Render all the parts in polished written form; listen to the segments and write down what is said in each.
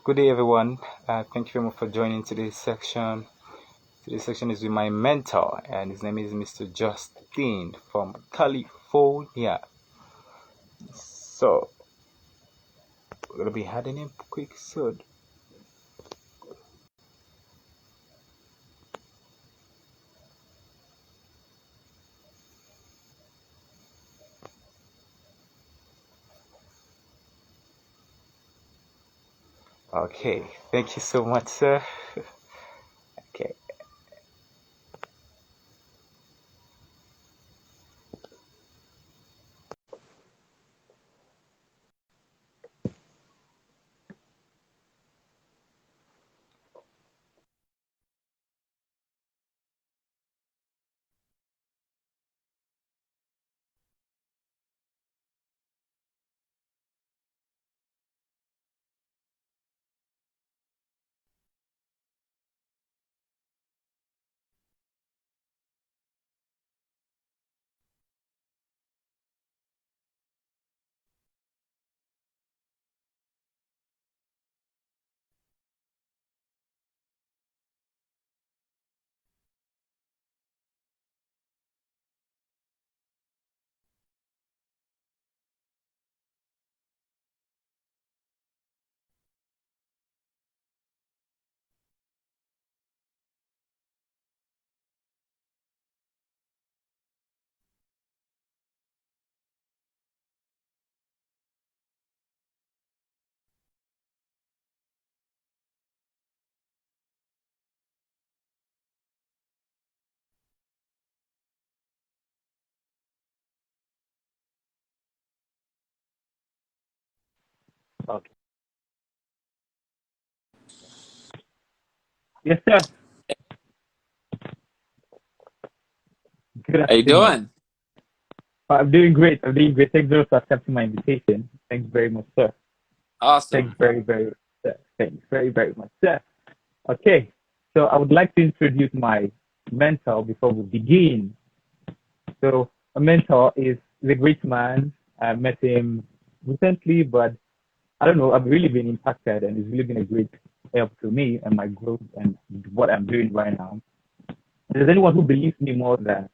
Good day, everyone. Thank you very much for joining today's section. Today's section is with my mentor, and his name is Mr. Justin from California. So, we're going to be adding a quick soon. Okay, thank you so much, sir. Okay, Okay. Yes, sir. Good How you afternoon. doing? I'm doing great. I'm doing great. Thanks very much for accepting my invitation. Thanks very much, sir. Thanks Awesome. sir. Thanks very much, sir. Okay. So I would like to introduce my mentor before we begin. So a mentor is a great man. I met him recently, but I don't know. I've really been impacted, and it's really been a great help to me and my growth and what I'm doing right now. There's anyone who believes me more than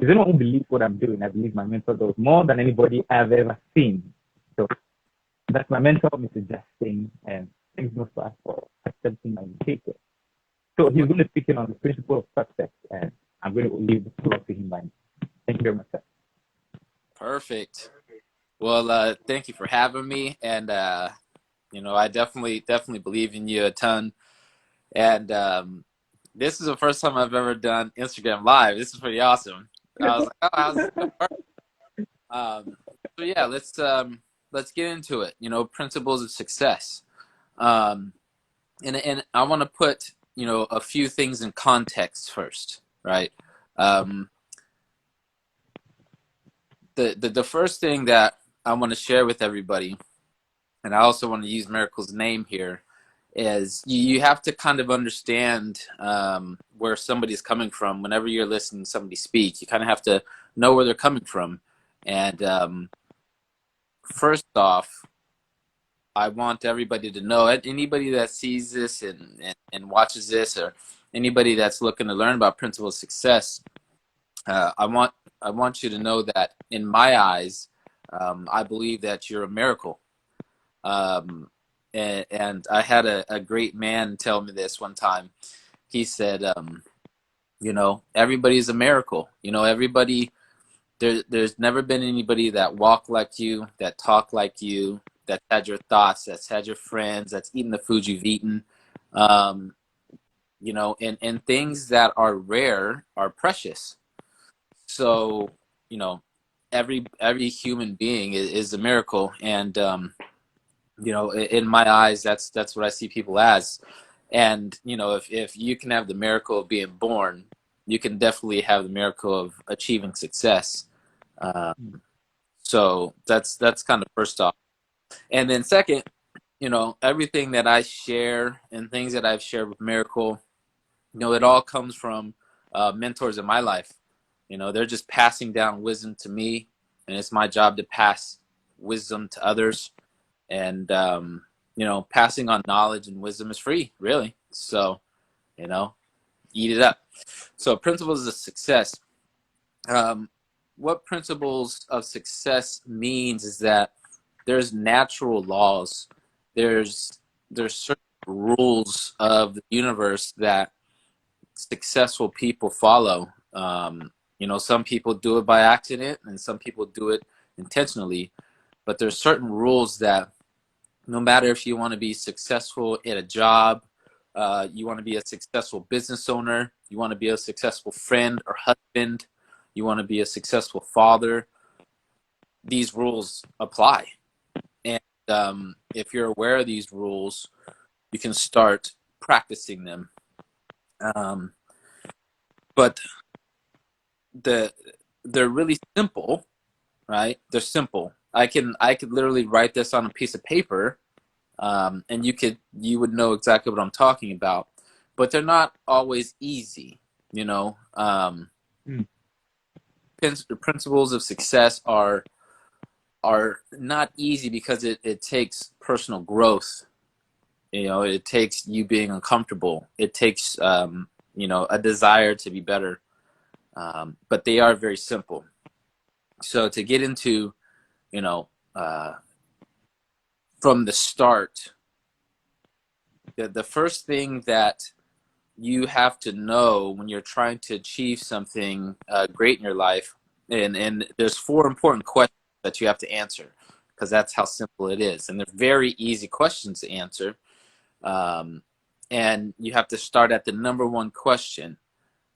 Is anyone who believes what I'm doing? I believe my mentor does more than anybody I've ever seen. So that's my mentor, Mr. Justin, and thanks so much for accepting my invitation. So he's going to speak in on the principle of success, and I'm going to leave the floor to him. Thank you very much, sir. Perfect. Well, thank you for having me, and I definitely believe in you a ton. And this is the first time I've ever done Instagram Live. This is pretty awesome. I was like, oh, how's this gonna work? Um, so yeah, let's get into it. Principles of success. Um, and I want to put a few things in context first, right? Um, the first thing that I want to share with everybody, and I also want to use Miracle's name here, is you have to kind of understand where somebody's coming from. Whenever you're listening to somebody speak, you kind of have to know where they're coming from. And first off, I want everybody to know, anybody that sees this and watches this, or anybody that's looking to learn about principles of success, uh, I want I want you to know that in my eyes, I believe that you're a miracle. Um, and I had a great man tell me this one time. He said, everybody's a miracle. Everybody. There's never been anybody that walked like you, that talked like you, that had your thoughts, that's had your friends, that's eaten the food you've eaten. Um, and things that are rare are precious. So, you know, every human being is a miracle, and in my eyes, that's what I see people as. And if you can have the miracle of being born, you can definitely have the miracle of achieving success. Um, so that's kind of first off, and then second, everything that I share and things that I've shared with Miracle, it all comes from mentors in my life. They're just passing down wisdom to me, and it's my job to pass wisdom to others. And passing on knowledge and wisdom is free, really. So, eat it up. So principles of success. What principles of success means is that there's natural laws. There's certain rules of the universe that successful people follow. Some people do it by accident and some people do it intentionally, but there's certain rules that no matter if you want to be successful at a job, you want to be a successful business owner, you want to be a successful friend or husband, you want to be a successful father, these rules apply. And if you're aware of these rules, you can start practicing them. But they're really simple, right? They're simple. I could literally write this on a piece of paper, and you would know exactly what I'm talking about. But they're not always easy, Principles of success are not easy because it takes personal growth. It takes you being uncomfortable. It takes a desire to be better. But they are very simple. So to get into, from the start, the first thing that you have to know when you're trying to achieve something great in your life, and there's 4 important questions that you have to answer, because that's how simple it is, and they're very easy questions to answer. And you have to start at the number 1 question,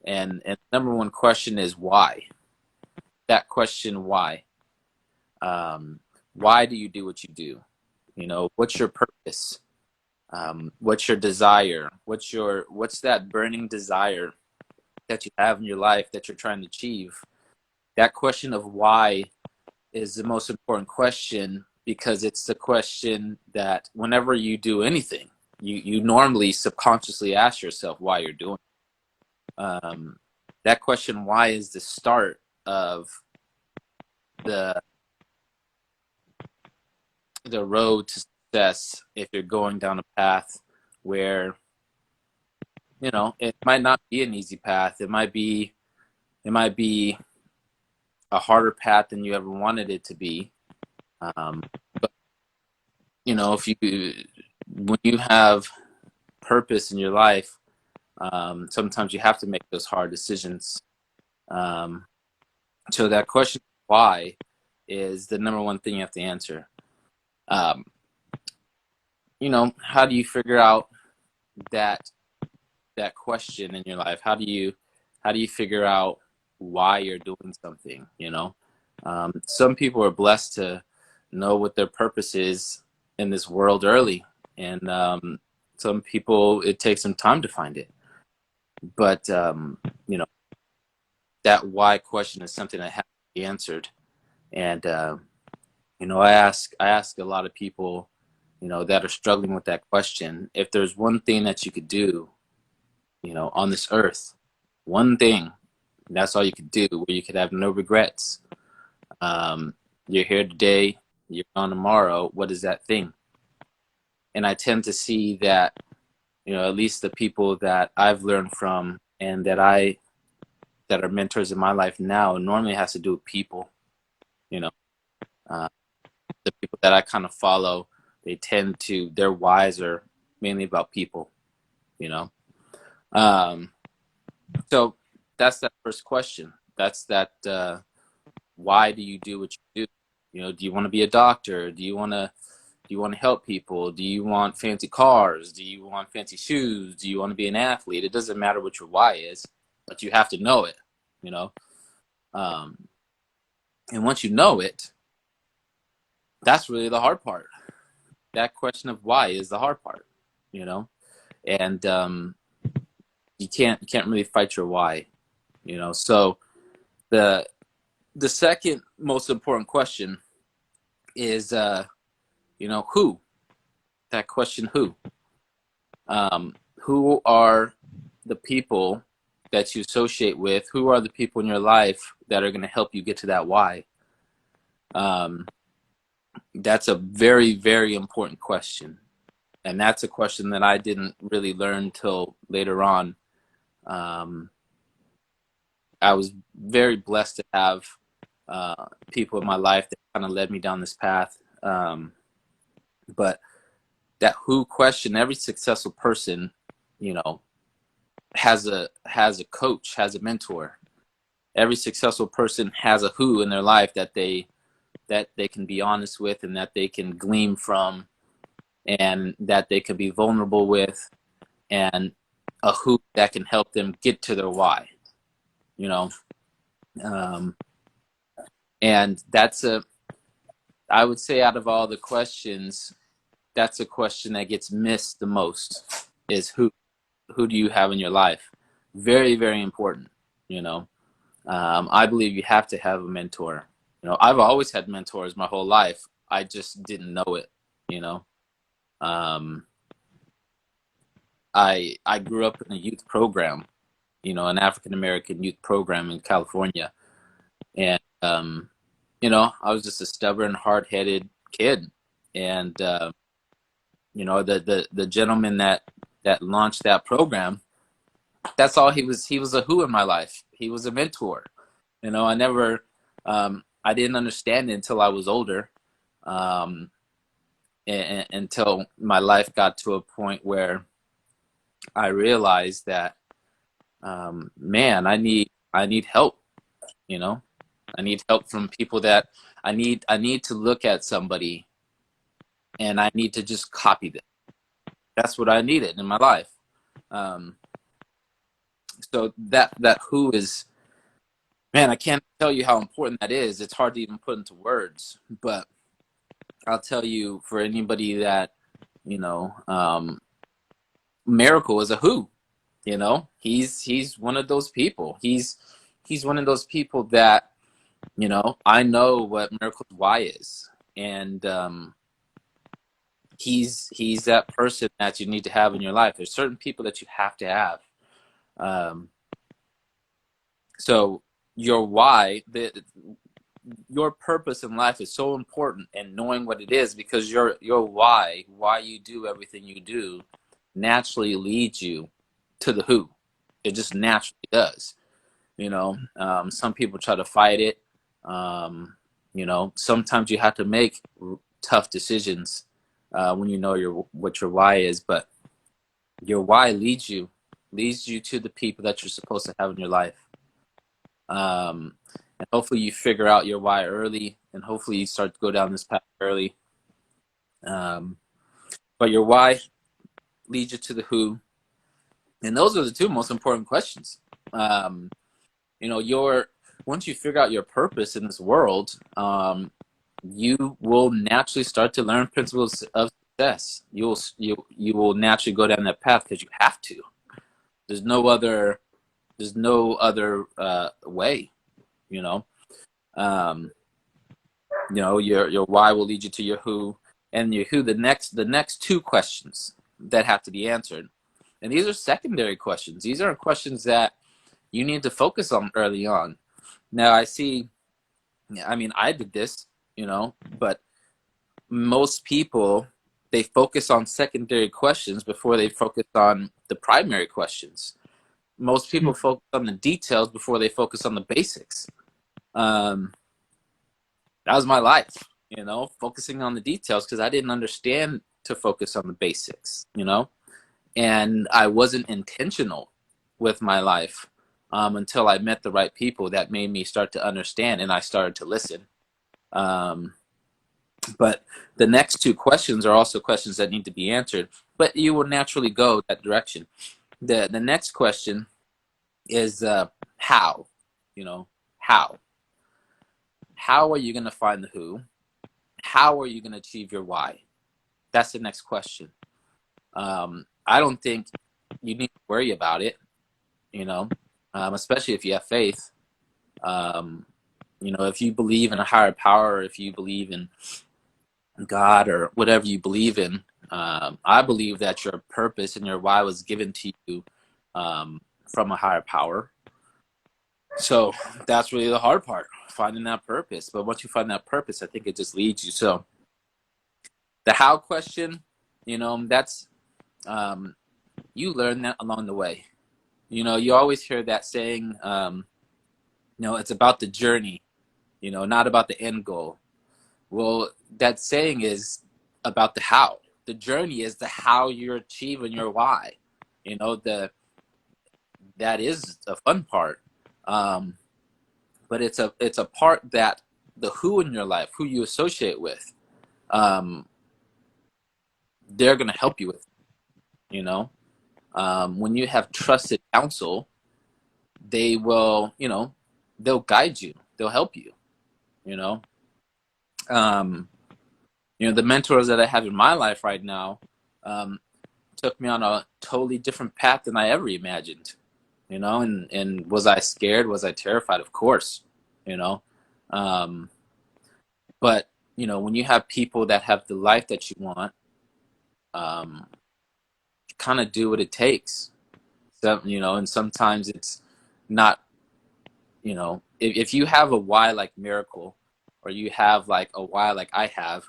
and number 1 question is why. That question, why? Why do you do what you do? What's your purpose? What's your desire? What's that burning desire that you have in your life that you're trying to achieve? That question of why is the most important question, because it's the question that whenever you do anything, you normally subconsciously ask yourself why you're doing it. That question, why, is the start of the road to success. If you're going down a path where it might not be an easy path, it might be a harder path than you ever wanted it to be. But when you have purpose in your life, sometimes you have to make those hard decisions. So that question, why, is the number 1 thing you have to answer. How do you figure out that question in your life? How do you figure out why you're doing something? Some people are blessed to know what their purpose is in this world early, and some people, it takes some time to find it. But that why question is something that has to be answered. And I ask a lot of people that are struggling with that question, if there's one thing that you could do on this earth, one thing, that's all you could do, where you could have no regrets. You're here today, you're gone tomorrow. What is that thing? And I tend to see that, at least the people that I've learned from and that are mentors in my life now, normally has to do with people. The people that I kind of follow, their whys are mainly about people. So that's that first question. That's that. Why do you do what you do? Do you want to be a doctor? Do you want to help people? Do you want fancy cars? Do you want fancy shoes? Do you want to be an athlete? It doesn't matter what your why is, but you have to know it. And once you know it, that's really the hard part. That question of why is the hard part. And you can't really fight your why. So the second most important question is who. That question, who. Who are the people that you associate with? Who are the people in your life that are going to help you get to that why? That's a very, very important question. And that's a question that I didn't really learn till later on. I was very blessed to have people in my life that kind of led me down this path. But that who question, every successful person, you know, has a coach, has a mentor. Every successful person has a who in their life that they can be honest with, and that they can glean from, and that they can be vulnerable with, and a who that can help them get to their why, you know. And that's I would say, out of all the questions, that's a question that gets missed the most, is who do you have in your life? Very, very important, you know. I believe you have to have a mentor. You know, I've always had mentors my whole life. I just didn't know it, you know. I grew up in a youth program, you know, an African American youth program in California, and you know, I was just a stubborn, hard-headed kid, and you know, the gentleman that launched that program, that's all he was. He was a who in my life. He was a mentor. You know, I never, I didn't understand it until I was older, until my life got to a point where I realized that, man, I need help. You know, I need help from people that I need to look at somebody, and I need to just copy them. That's what I needed in my life. So that who is, man, I can't tell you how important that is. It's hard to even put into words, but I'll tell you, for anybody that, you know, Miracle is a who, you know, he's one of those people. He's one of those people that, you know, I know what Miracle's why is. And, he's that person that you need to have in your life. There's certain people that you have to have. So your why, your purpose in life is so important, and knowing what it is, because your why you do everything you do, naturally leads you to the who. It just naturally does. You know, some people try to fight it. You know, sometimes you have to make tough decisions when you know what your why is, but your why leads you to the people that you're supposed to have in your life. And hopefully you figure out your why early, and hopefully you start to go down this path early. But your why leads you to the who, and those are the two most important questions. You know, once you figure out your purpose in this world, you will naturally start to learn principles of success. You will naturally go down that path because you have to. There's no other way. You know, you know, your why will lead you to your who, and your who. The next two questions that have to be answered, and these are secondary questions. These are questions that you need to focus on early on. Now, I mean, I did this, you know, but most people, they focus on secondary questions before they focus on the primary questions. Most people focus on the details before they focus on the basics. That was my life, you know, focusing on the details, because I didn't understand to focus on the basics, you know, and I wasn't intentional with my life until I met the right people that made me start to understand, and I started to listen. But the next two questions are also questions that need to be answered, but you will naturally go that direction. The next question is how, you know, how are you going to find the who? How are you going to achieve your why? That's the next question. I don't think you need to worry about it, you know, especially if you have faith. You know, if you believe in a higher power, or if you believe in God, or whatever you believe in, I believe that your purpose and your why was given to you from a higher power. So that's really the hard part, finding that purpose. But once you find that purpose, I think it just leads you. So the how question, You know, that's you learn that along the way. You know, you always hear that saying, you know, it's about the journey, you know, not about the end goal. Well, that saying is about the how. The journey is the how you're achieving your why. You know, that is a fun part. Um, but it's a part that the who in your life, who you associate with, um, they're gonna help you with. You know, when you have trusted counsel, they will, you know, they'll guide you, they'll help you. You know, um, you know, the mentors that I have in my life right now um, took me on a totally different path than I ever imagined. You know, and was I scared? Was I terrified? Of course. You know, um, but you know, when you have people that have the life that you want, um, kind of do what it takes. So, you know, and sometimes it's not, you know, if you have a why like Miracle, or you have like a why like I have,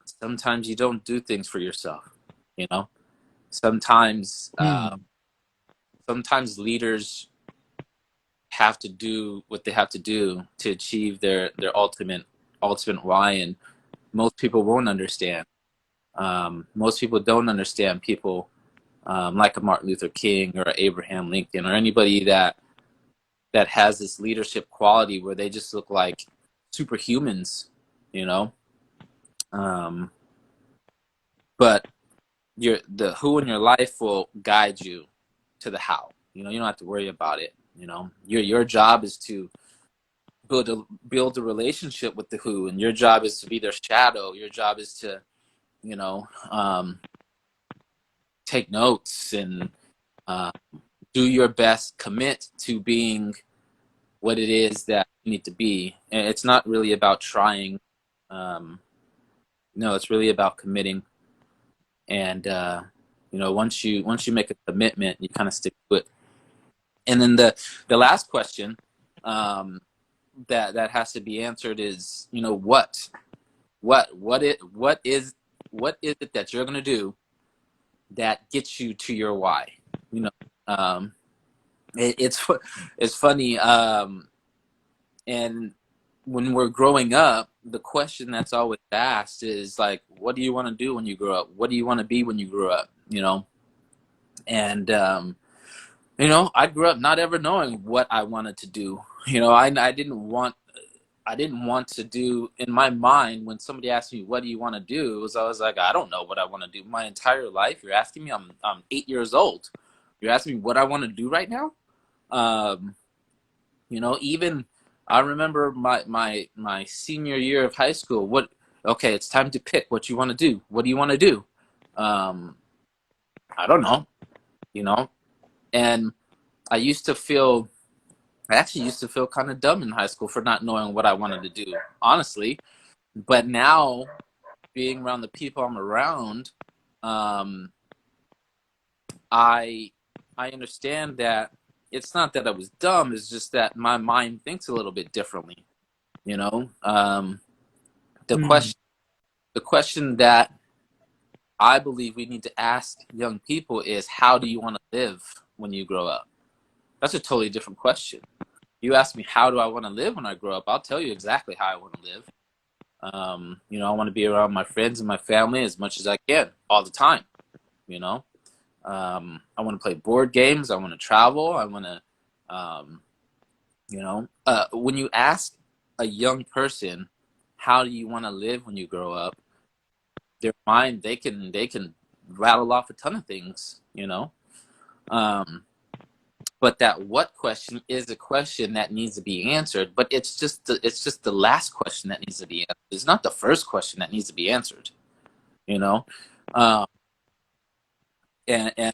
sometimes you don't do things for yourself. You know, sometimes Hmm. sometimes leaders have to do what they have to do to achieve their ultimate why, and most people won't understand. Most people don't understand people like a Martin Luther King or Abraham Lincoln or anybody that has this leadership quality where they just look like superhumans, you know. Um, but the who in your life will guide you to the how. You know, you don't have to worry about it. You know, your job is to build a relationship with the who, and your job is to be their shadow. Your job is to, you know, take notes and uh, do your best, commit to being what it is that you need to be. And it's not really about trying. Um, no, it's really about committing. And you know, once you make a commitment, you kind of stick to it. And then the last question um, that has to be answered is, you know, what is it that you're gonna do that gets you to your why? You know, um, it's funny. And when we're growing up, the question that's always asked is like, what do you want to do when you grow up? What do you want to be when you grow up? You know, and you know, I grew up not ever knowing what I wanted to do. You know, I didn't want to do in my mind when somebody asked me what do you want to do, it was I was like, I don't know what I want to do my entire life. You're asking me, I'm 8 years old. You're asking me what I want to do right now. Um, you know, even I remember my senior year of high school. What? Okay, it's time to pick what you want to do. What do you want to do? Um, I don't know. You know, and I used to feel. I actually used to feel kind of dumb in high school for not knowing what I wanted to do, honestly. But now, being around the people I'm around, um, I I understand that it's not that I was dumb. It's just that my mind thinks a little bit differently. You know, the Hmm. question that I believe we need to ask young people is, how do you want to live when you grow up? That's a totally different question. You ask me, how do I want to live when I grow up? I'll tell you exactly how I want to live. You know, I want to be around my friends and my family as much as I can all the time. You know, I want to play board games. I want to travel. I want to, um, you know, when you ask a young person, how do you want to live when you grow up? Their mind, they can rattle off a ton of things. You know, um, but that what question is a question that needs to be answered. But it's just the last question that needs to be answered. It's not the first question that needs to be answered. You know, um, and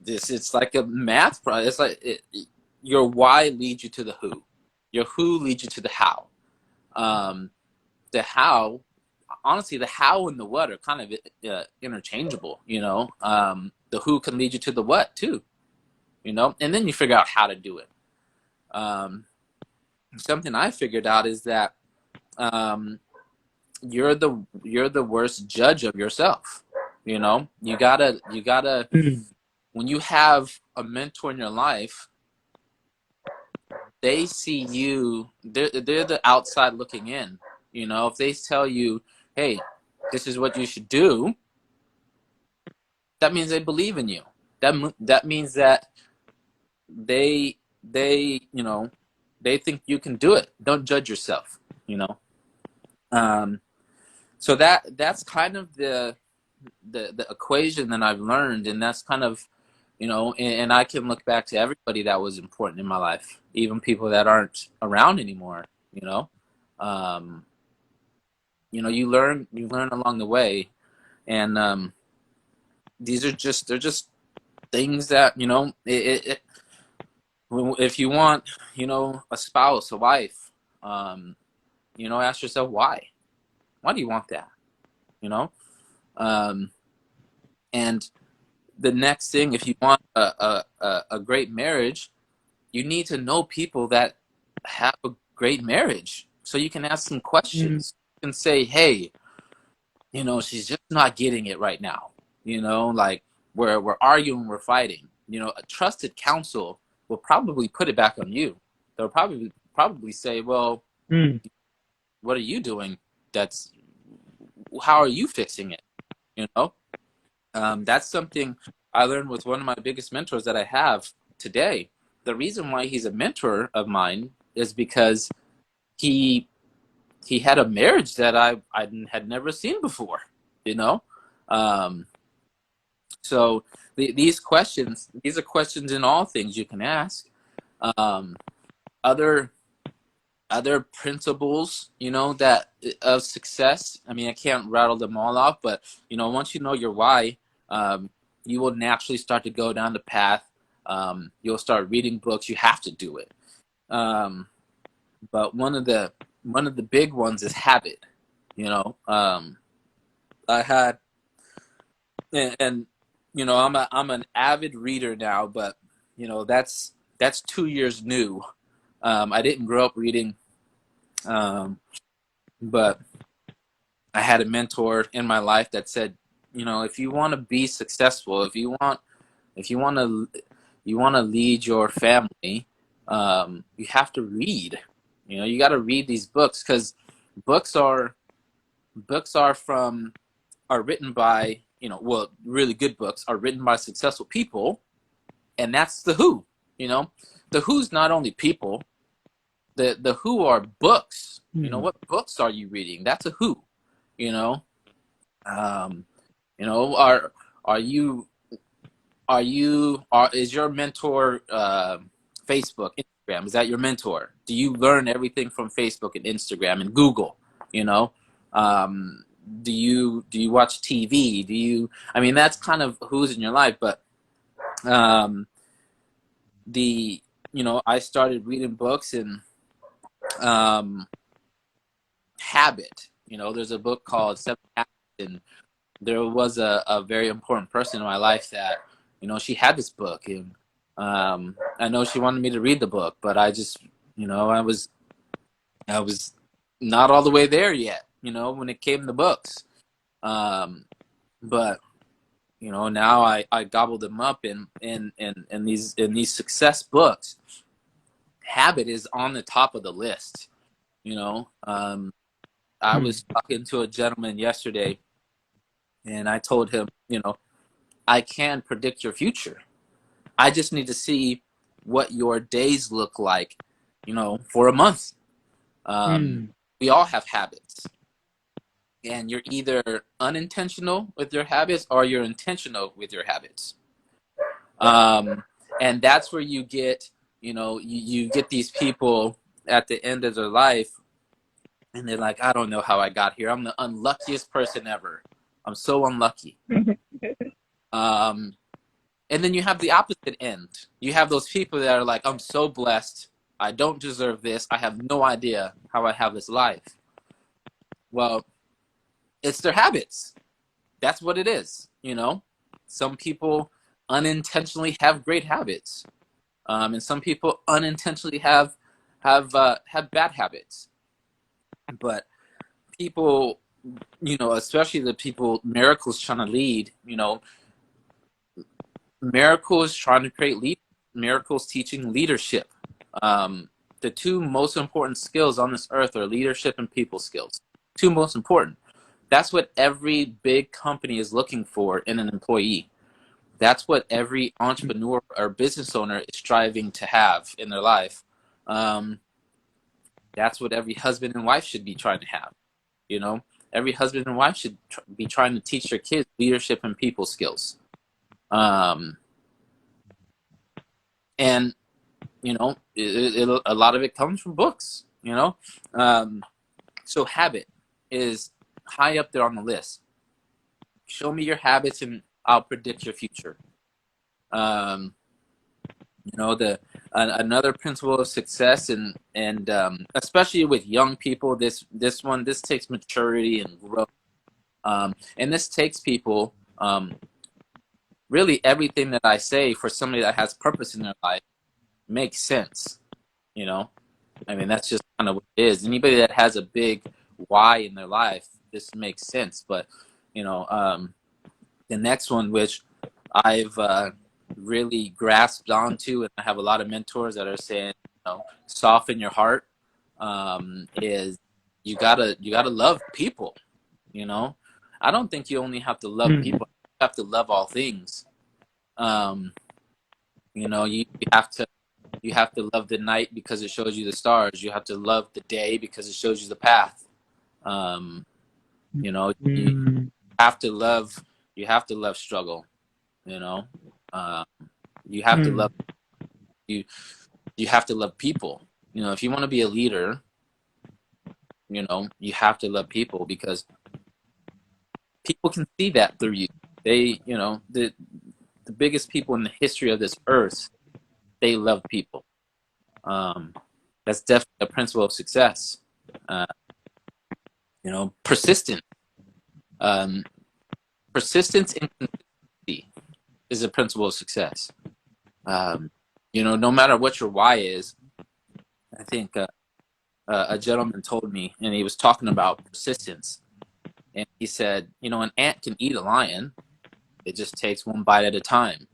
this it's like a math problem. It's like your why leads you to the who, your who leads you to the how. Um, the how, honestly, the how and the what are kind of interchangeable. You know, the who can lead you to the what too. You know, and then you figure out how to do it. Um, Something I figured out is that um, you're the worst judge of yourself. You know, you gotta Mm. when you have a mentor in your life, they see you. They're the outside looking in. You know, if they tell you, "Hey, this is what you should do," that means they believe in you. That means that they you know they think you can do it. Don't judge yourself. You know. Um, so that's kind of the equation that I've learned, and that's kind of, you know, and I can look back to everybody that was important in my life, even people that aren't around anymore. You know, um, you learn along the way, and they're just things that, you know, if you want, you know, a spouse, a wife, um, you know, ask yourself why do you want that, you know, um, and the next thing, if you want a great marriage, you need to know people that have a great marriage, so you can ask some Mm. questions. You can say, hey, you know, she's just not getting it right now. You know, like we're arguing, we're fighting. You know, a trusted counsel will probably put it back on you. They'll probably say, well, Mm. what are you doing? That's How are you fixing it? You know, that's something I learned with one of my biggest mentors that I have today. The reason why he's a mentor of mine is because he he had a marriage that I had never seen before. You know, um, so these are questions in all things you can ask. Um, other other principles, you know, that of success. I mean, I can't rattle them all off, but you know, once you know your why, um, you will naturally start to go down the path. You'll start reading books. You have to do it. Um, but one of the big ones is habit. You know, I had and you know, I'm an avid reader now, but you know, that's 2 years new. I didn't grow up reading, um, but I had a mentor in my life that said, you know, if you want to be successful, if you want to lead your family, you have to read. You know, you got to read these books, because books are books are from are written by, you know, well, really good books are written by successful people, and that's the Who. You know, the Who's not only people. The Who are books. You know, Mm. what books are you reading? That's a Who. You know, um, you know, are you is your mentor Facebook, Instagram? Is that your mentor? Do you learn everything from Facebook and Instagram and Google? You know, um, do you watch TV? Do you? I mean, that's kind of who's in your life, but um, the you know, I started reading books and um, Habit. You know, there's a book called Seven Habits, and there was a very important person in my life that, you know, she had this book, and I know she wanted me to read the book, but I just, you know, I was not all the way there yet, you know, when it came to books. Um, but you know, now I gobbled them up in these success books. Habit is on the top of the list. You know, I Mm. was talking to a gentleman yesterday, and I told him, you know, I can predict your future. I just need to see what your days look like, you know, for a month. Um, Mm. we all have habits, and you're either unintentional with your habits or you're intentional with your habits. Um, and that's where you get, you know, you get these people at the end of their life, and they're like, I don't know how I got here. I'm the unluckiest person ever. I'm so unlucky. Um, And then you have the opposite end. You have those people that are like, I'm so blessed. I don't deserve this. I have no idea how I have this life. Well, it's their habits. That's what it is. You know, some people unintentionally have great habits, and some people unintentionally have bad habits. But people especially the people Miracle's trying to lead, Miracle is trying to create lead. Miracle's teaching leadership. The two most important skills on this earth are leadership and people skills. Two most important. That's what every big company is looking for in an employee. That's what every entrepreneur or business owner is striving to have in their life. That's what every husband and wife should be trying to have. Every husband and wife should be trying to teach their kids leadership and people skills. And a lot of it comes from books. So habit is high up there on the list. Show me your habits and I'll predict your future. Another principle of success, and especially with young people, this takes maturity and growth, and this takes people. Really, everything that I say for somebody that has purpose in their life makes sense. That's just kind of what it is. Anybody that has a big why in their life, this makes sense. But the next one, which I've really grasped onto, and I have a lot of mentors that are saying, soften your heart, is you gotta love people. I don't think you only have to love people. You have to love all things. You have to love the night because it shows you the stars. You have to love the day because it shows you the path. You have to love struggle. You have to love you have to love people. If you want to be a leader, you have to love people, because people can see that through you. They, the biggest people in the history of this earth, they love people. That's definitely a principle of success. Persistent. Persistence and consistency is a principle of success. No matter what your why is. I think a gentleman told me, and he was talking about persistence, and he said, an ant can eat a lion. It just takes one bite at a time.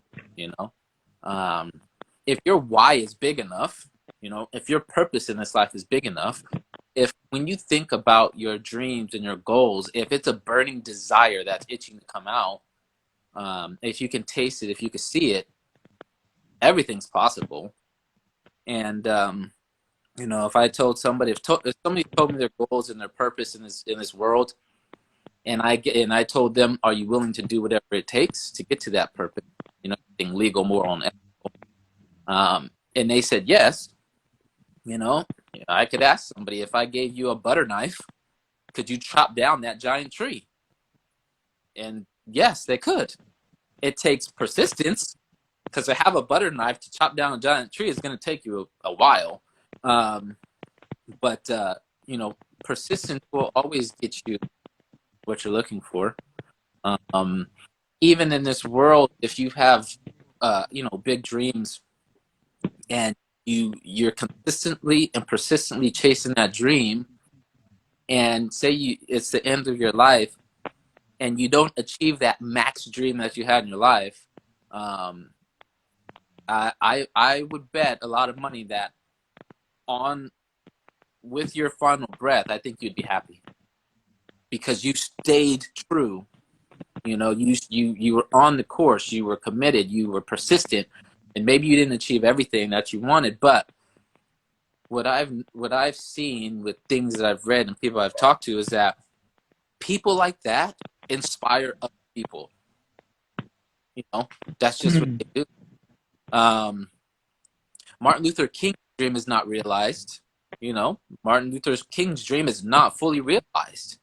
If your why is big enough, if your purpose in this life is big enough, if when you think about your dreams and your goals, if it's a burning desire that's itching to come out, if you can taste it, if you can see it, everything's possible. And if I told somebody, if somebody told me their goals and their purpose in this world, and I told them, are you willing to do whatever it takes to get to that purpose? Being legal, moral, and ethical. And they said yes. I could ask somebody, if I gave you a butter knife, could you chop down that giant tree? And yes, they could. It takes persistence, because to have a butter knife to chop down a giant tree is going to take you a while. But persistence will always get you what you're looking for. Even in this world, if you have big dreams, and you're consistently and persistently chasing that dream, and say it's the end of your life and you don't achieve that max dream that you had in your life, I would bet a lot of money that with your final breath, I think you'd be happy, because you stayed true. You were on the course, you were committed, you were persistent, and maybe you didn't achieve everything that you wanted, but what I've seen with things that I've read and people I've talked to is that people like that inspire other people. That's just what they do. Martin Luther King's dream is not realized. Martin Luther King's dream is not fully realized.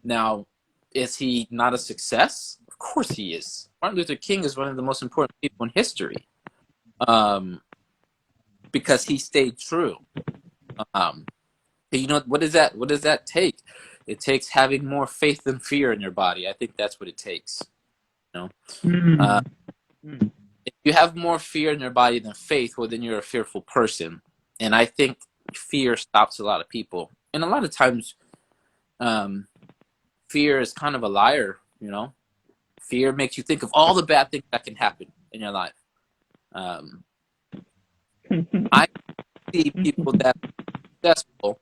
Now, is he not a success? Of course he is. Martin Luther King is one of the most important people in history, because he stayed true. What does that take? It takes having more faith than fear in your body. I think that's what it takes. If you have more fear in your body than faith, well, then you're a fearful person. And I think fear stops a lot of people. And a lot of times, fear is kind of a liar, you know. Fear makes you think of all the bad things that can happen in your life. I see people that are successful,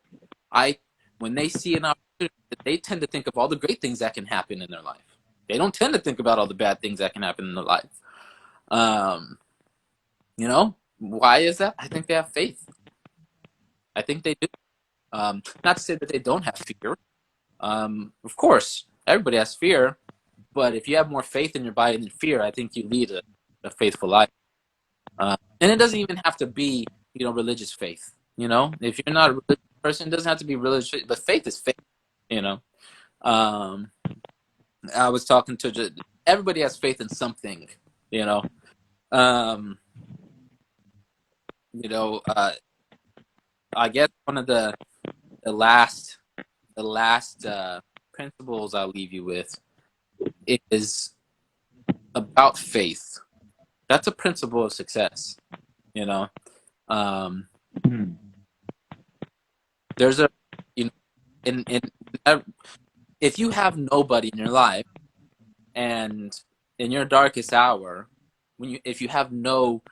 when they see an opportunity, they tend to think of all the great things that can happen in their life. They don't tend to think about all the bad things that can happen in their life. You know, why is that? I think they have faith. I think they do. Not to say that they don't have fear. Of course, everybody has fear, but if you have more faith in your body than fear, I think you lead a faithful life. And it doesn't even have to be, you know, religious faith. You know, if you're not a religious person, it doesn't have to be religious, but faith is faith. You know, I was talking to everybody has faith in something. You know, I guess one of the last principles I'll leave you with is about faith. That's a principle of success. You know, there's a, you know, if you have nobody in your life, and in your darkest hour, if you have no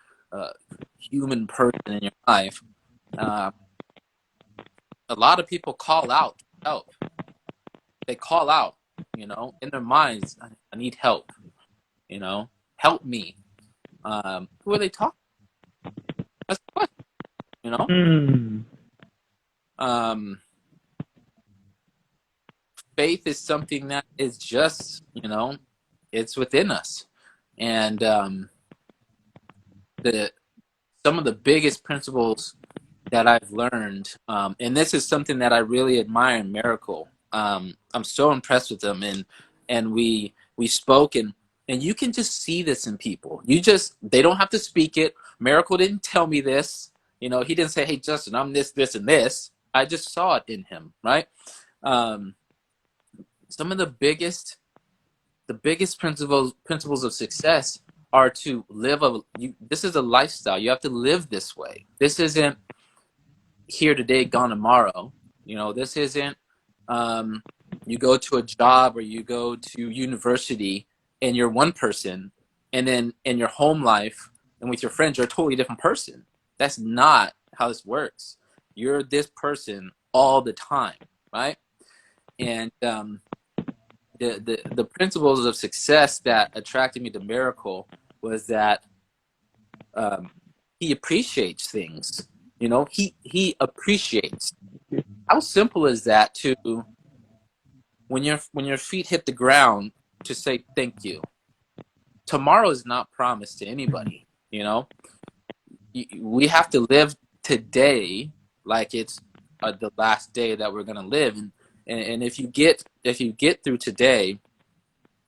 human person in your life, a lot of people call out for help. They call out, you know, in their minds, I need help, you know, help me. Who are they talking? That's the question, you know. Faith is something that is just, you know, it's within us, and some of the biggest principles that I've learned, and this is something that I really admire in Miracle. I'm so impressed with them, and we spoke, and you can just see this in people. They don't have to speak it. Miracle didn't tell me this. You know, he didn't say, "Hey, Justin, I'm this, this, and this." I just saw it in him, right? Some of the biggest principles of success are to live this is a lifestyle. You have to live this way. This isn't here today, gone tomorrow. You know, this isn't you go to a job or you go to university and you're one person, and then in your home life and with your friends, you're a totally different person. That's not how this works. You're this person all the time, right? And the principles of success that attracted me to Miracle was that he appreciates things. You know, he appreciates. How simple is that to when your feet hit the ground to say thank you? Tomorrow is not promised to anybody. You know, we have to live today like it's the last day that we're gonna live. And if you get through today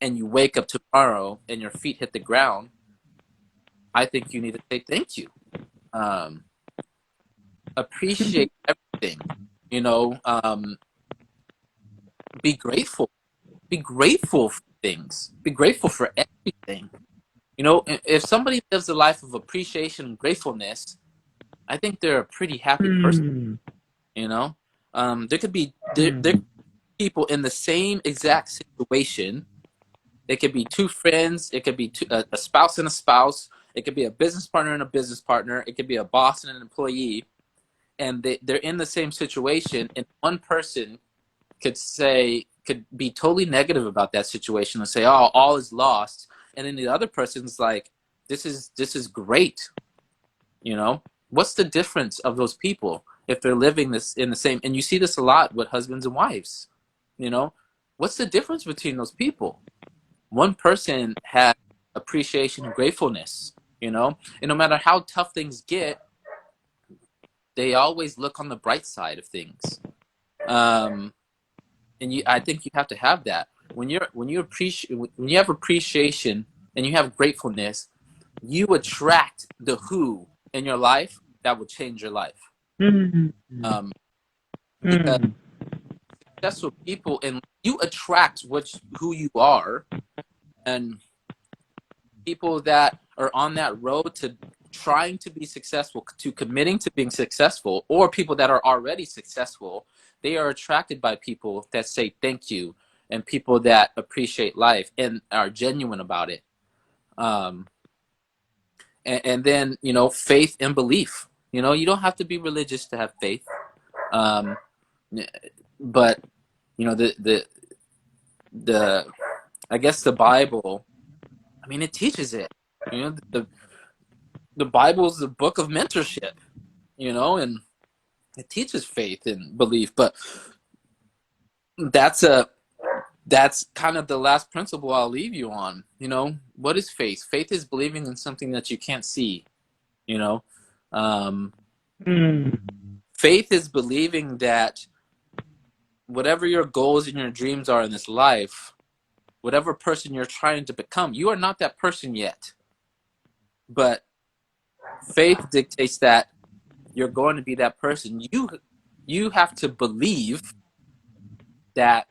and you wake up tomorrow and your feet hit the ground, I think you need to say thank you. Appreciate everything. You know, be grateful. Be grateful for things. Be grateful for everything. You know, if somebody lives a life of appreciation and gratefulness, I think they're a pretty happy person. You know, there could be people in the same exact situation. It could be two friends. It could be a spouse and a spouse. It could be a business partner and a business partner. It could be a boss and an employee. And they're in the same situation. And one person could be totally negative about that situation and say, "Oh, all is lost." And then the other person's like, this is great. You know, what's the difference of those people if they're living this in the same? And you see this a lot with husbands and wives. You know, what's the difference between those people? One person has appreciation and gratefulness, you know, and no matter how tough things get, they always look on the bright side of things. And I think you have to have that when you have appreciation and you have gratefulness, you attract the who in your life that will change your life. Because successful people, and you attract who you are, and people that are on that road to trying to be successful, to committing to being successful, or people that are already successful, they are attracted by people that say thank you and people that appreciate life and are genuine about it. Um, and then, you know, faith and belief. You know, you don't have to be religious to have faith. Um, but you know, the I guess the Bible, I mean, it teaches it. You know, the Bible is the book of mentorship, you know, and it teaches faith and belief. But that's kind of the last principle I'll leave you on. You know, what is faith? Faith is believing in something that you can't see, you know. Um, Faith is believing that whatever your goals and your dreams are in this life, whatever person you're trying to become, you are not that person yet. But faith dictates that you're going to be that person. You have to believe that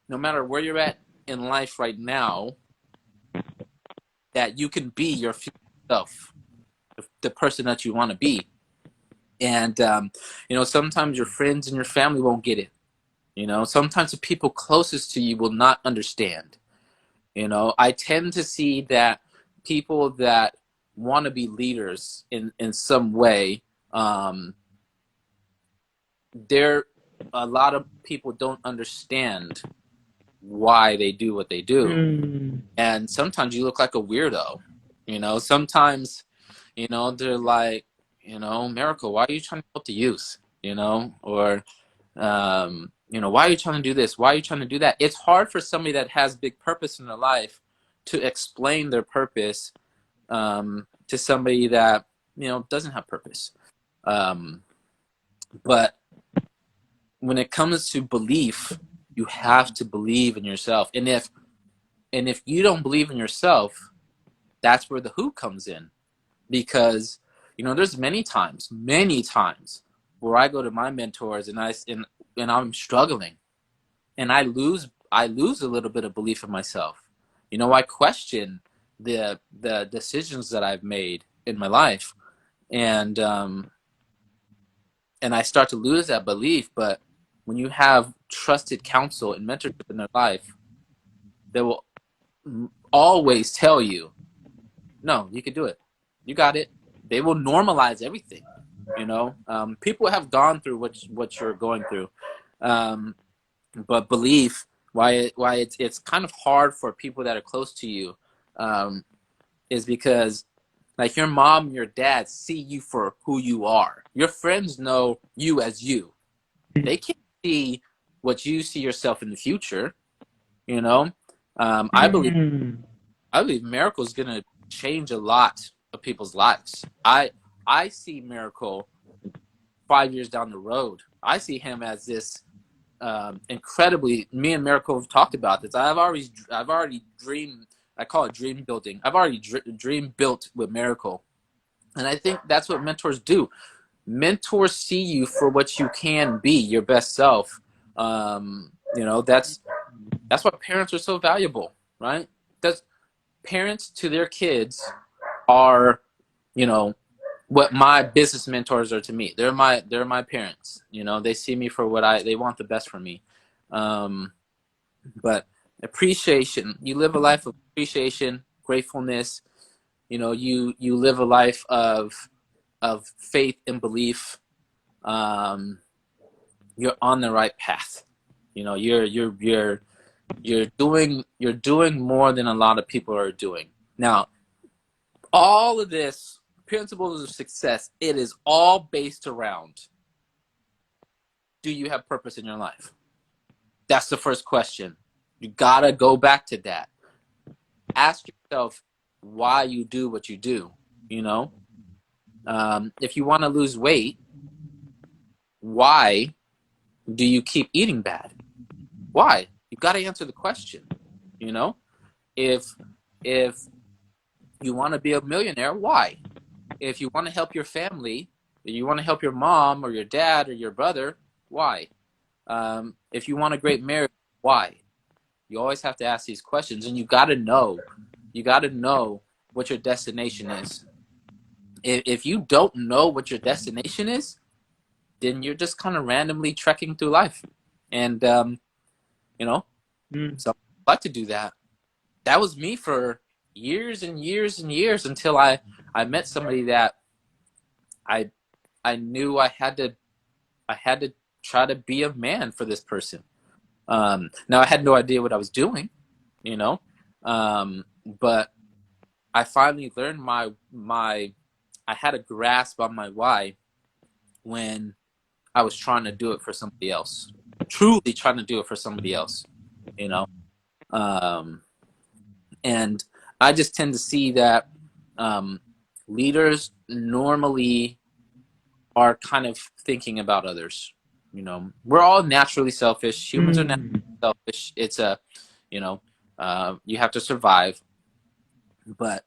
no matter where you're at in life right now, that you can be your future self, the person that you want to be. And you know, sometimes your friends and your family won't get it. You know, sometimes the people closest to you will not understand. You know, I tend to see that people that want to be leaders in some way, there a lot of people don't understand why they do what they do. And sometimes you look like a weirdo. You know, sometimes, you know, they're like, you know, Miracle, why are you trying to help the youth? You know, or you know, why are you trying to do this? Why are you trying to do that? It's hard for somebody that has big purpose in their life to explain their purpose to somebody that, you know, doesn't have purpose. But when it comes to belief, you have to believe in yourself. And if you don't believe in yourself, that's where the who comes in. Because, you know, there's many times where I go to my mentors and I'm struggling, and I lose a little bit of belief in myself. You know, I question the decisions that I've made in my life, and I start to lose that belief. But when you have trusted counsel and mentorship in their life, they will always tell you, no, you can do it. You got it. They will normalize everything. You know, people have gone through what you're going through. But belief, why it's kind of hard for people that are close to you, is because, like, your mom and your dad see you for who you are. Your friends know you as you. They can't see what you see yourself in the future. You know, I believe Miracle is gonna change a lot of people's lives. I see Miracle 5 years down the road. I see him as this incredibly. Me and Miracle have talked about this. I've already dreamed. I call it dream building. I've already dream built with Miracle, and I think that's what mentors do. Mentors see you for what you can be, your best self. You know, that's why parents are so valuable, right? That's parents to their kids are, you know, what my business mentors are to me. They're my parents. You know, they see me for they want the best for me. But appreciation, you live a life of appreciation, gratefulness. You know, you live a life of faith and belief. You're on the right path. You know, you're doing more than a lot of people are doing. Now, all of this principles of success, it is all based around, do you have purpose in your life? That's the first question. You gotta go back to that. Ask yourself why you do what you do. You know, if you want to lose weight, why do you keep eating bad? Why? You got to answer the question. You know, if you want to be a millionaire, why? If you want to help your family, if you want to help your mom or your dad or your brother, why? If you want a great marriage, why? You always have to ask these questions, and you got to know what your destination is. If you don't know what your destination is, then you're just kind of randomly trekking through life. And, you know, Mm. So I'd like to do that. That was me for years and years and years until I met somebody that I I knew I had to try to be a man for this person. Now I had no idea what I was doing, you know, but I finally learned I had a grasp on my why when I was trying to do it for somebody else, truly trying to do it for somebody else, you know. Um, and I just tend to see that leaders normally are kind of thinking about others. You know, we're all naturally selfish. Humans are naturally Mm. selfish. It's a, you know, you have to survive. But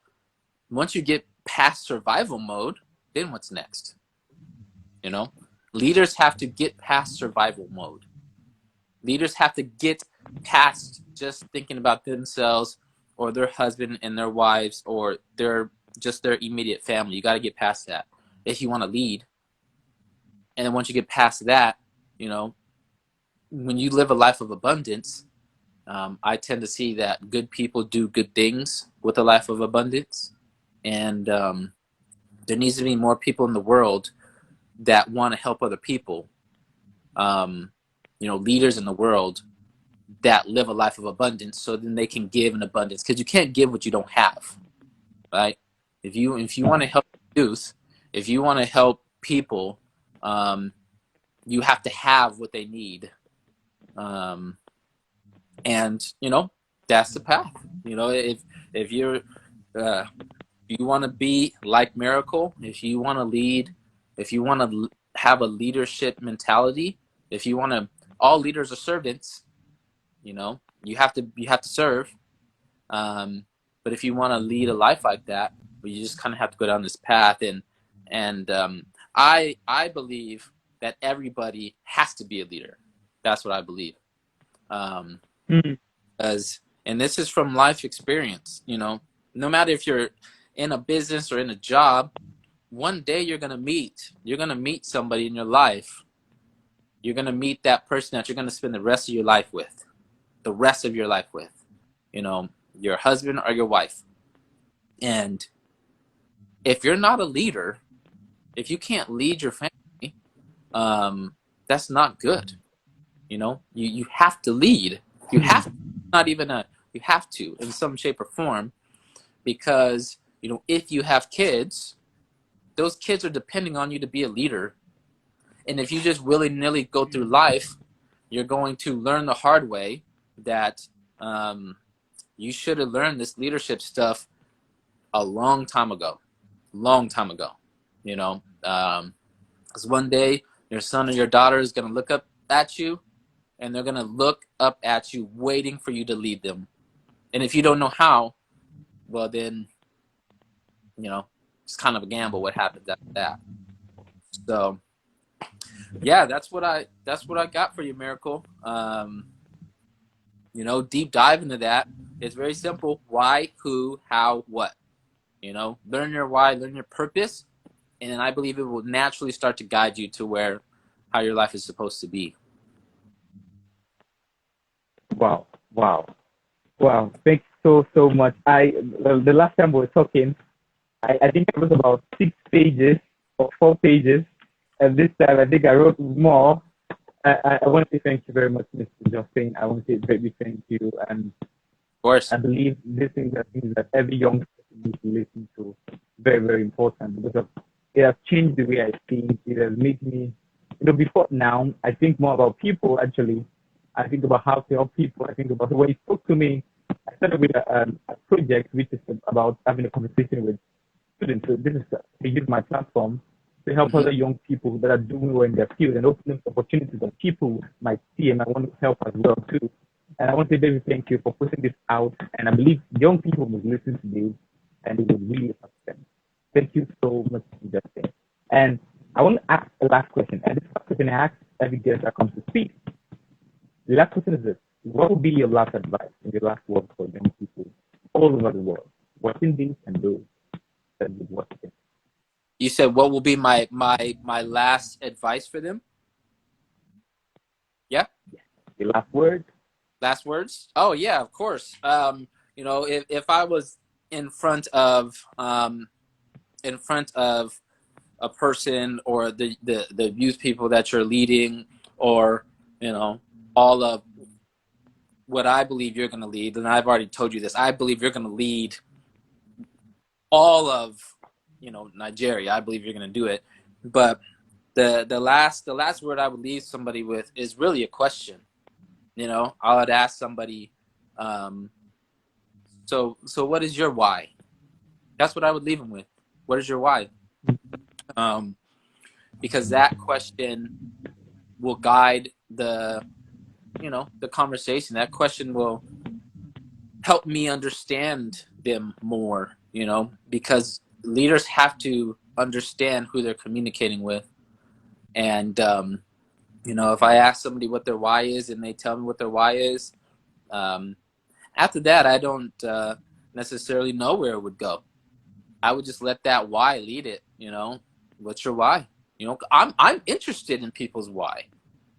once you get past survival mode, then what's next? You know, leaders have to get past survival mode. Leaders have to get past just thinking about themselves or their husband and their wives or their immediate family. You got to get past that if you want to lead. And then once you get past that, you know, when you live a life of abundance, I tend to see that good people do good things with a life of abundance. And there needs to be more people in the world that want to help other people. You know, leaders in the world that live a life of abundance, so then they can give in abundance. Because you can't give what you don't have, right? If you want to help youth, if you want to help people, you have to have what they need. And you know, that's the path. You know, if you're if you want to be like Miracle, if you want to lead, if you want to have a leadership mentality, if you want to, all leaders are servants. You know, you have to serve. But if you want to lead a life like that, well, you just kind of have to go down this path. And I believe that everybody has to be a leader. That's what I believe. Um, Mm. as and this is from life experience. You know, no matter if you're in a business or in a job, one day you're gonna meet somebody in your life. You're gonna meet that person that you're gonna spend the rest of your life with, the rest of your life with. You know, your husband or your wife. And if you're not a leader, if you can't lead your family, that's not good. You know, you have to lead. You have to, not even a you have to in some shape or form, because you know, if you have kids, those kids are depending on you to be a leader. And if you just willy-nilly go through life, you're going to learn the hard way that you should have learned this leadership stuff a long time ago. Long time ago. You know, because one day your son or your daughter is going to look up at you, and they're going to look up at you waiting for you to lead them. And if you don't know how, well then, you know, it's kind of a gamble what happens after that. So yeah, that's what I got for you, Miracle. You know, deep dive into that. It's very simple. Why, who, how, what. You know, learn your why, learn your purpose, and I believe it will naturally start to guide you to how your life is supposed to be. Wow, wow, wow. Thanks so much. The last time we were talking, I think I wrote about 6 pages or 4 pages, and this time I think I wrote more. I want to say thank you very much, Mr. Justin. I want to say a very big thank you, and Of course. I believe these things are things that every young person needs to listen to. Very, very important because it has changed the way I think. It has made me, before now, I think more about people actually. I think about how to help people. I think about when he spoke to me, I started with a project which is about having a conversation with students. So this is to use my platform to help other young people that are doing well in their field and open up opportunities that people might see and I want to help as well too. And I want to say very thank you for putting this out. And I believe young people will listen to this and it will really help them. Thank you so much, Justin. And I want to ask a last question. And this last question I ask every guest that comes to speak. The last question is this. What would be your last advice and your last word for young people all over the world, watching this and those that would watch it? You said what will be my last advice for them? Yeah. The last word Last words? Oh yeah, of course. You know, if I was in front of a person or the youth people that you're leading, or you know, all of what I believe you're going to lead, and I've already told you this. I believe you're going to lead all of, you know, Nigeria. I believe you're going to do it. But the last word I would leave somebody with is really a question. You know, I would ask somebody, so what is your why? That's what I would leave them with. What is your why? Because that question will guide the, you know, the conversation. That question will help me understand them more, you know, because leaders have to understand who they're communicating with. And, you know, if I ask somebody what their why is and they tell me what their why is, after that, I don't necessarily know where it would go. I would just let that why lead it, you know. What's your why? You know, I'm interested in people's why,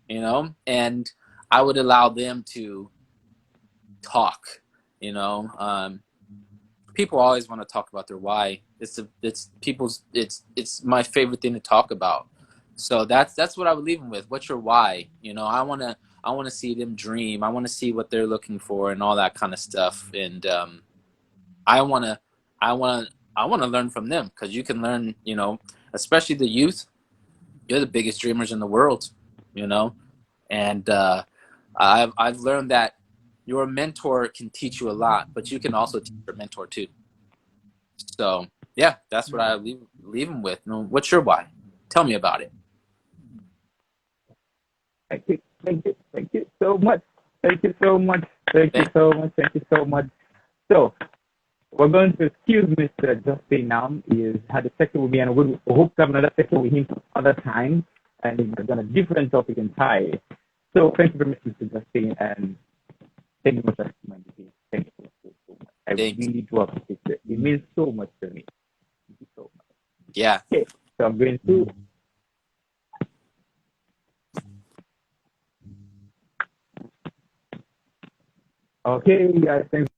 you know, and I would allow them to talk, you know. People always want to talk about their why. It's my favorite thing to talk about. So that's what I would leave them with. What's your why? You know, I want to see them dream. I want to see what they're looking for and all that kind of stuff. And I want to learn from them, because you can learn, you know, especially the youth. You're the biggest dreamers in the world, you know. And I've learned that your mentor can teach you a lot, but you can also teach your mentor too. So yeah, that's what I leave them with. You know, what's your why? Tell me about it. Thank you so much. Thank you so much. Thank you so much. Thank you so much. So we're going to excuse Mr. Justin now. He had a section with me, and we'll hope to have another section with him some other time, and he's on a different topic entirely. So thank you very much, Mr. Justin, and thank you so much for my meeting. Thank you so much. I really do appreciate it. It means so much to me. Thank you so much. Yeah. Okay, so I'm going to. Okay, guys, thanks.